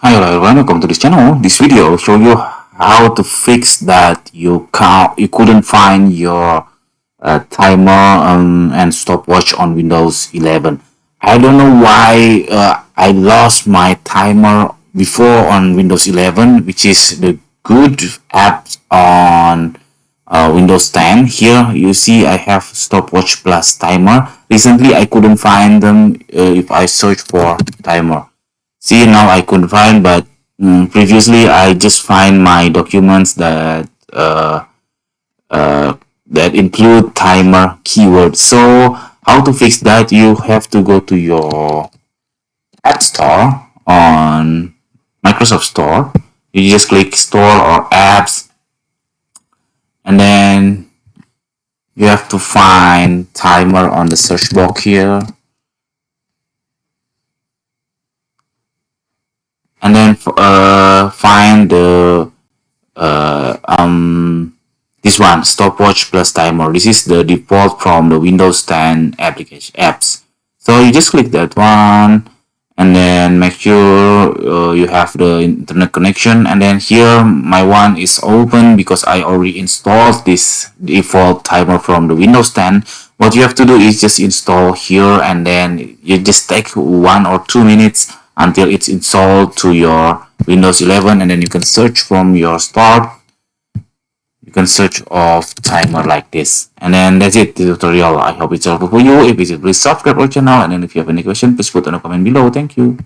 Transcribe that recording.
Hi everyone, welcome to this channel. This video will show you how to fix that you couldn't find your timer and stopwatch on Windows 11. I don't know why I lost my timer before on Windows 11, which is the good apps on Windows 10. Here you see I have stopwatch plus timer. Recently I couldn't find them if I search for timer. See, now I couldn't find, but previously I just find my documents that include timer keyword. So how to fix that? You have to go to your App Store on Microsoft Store. You just click Store or Apps, and then you have to find timer on the search box here, and then find the this one, stopwatch plus timer. This is the default from the Windows 10 application apps. So you just click that one, and then make sure you have the internet connection. And then here my one is open because I already installed this default timer from the Windows 10. What you have to do is just install here, and then you just take 1 or 2 minutes until it's installed to your Windows 11, and then you can search from your start. You can search of timer like this, and then that's it, the tutorial. I hope it's helpful for you. If it is, please subscribe our channel, and then if you have any question, please put in a comment below. Thank you.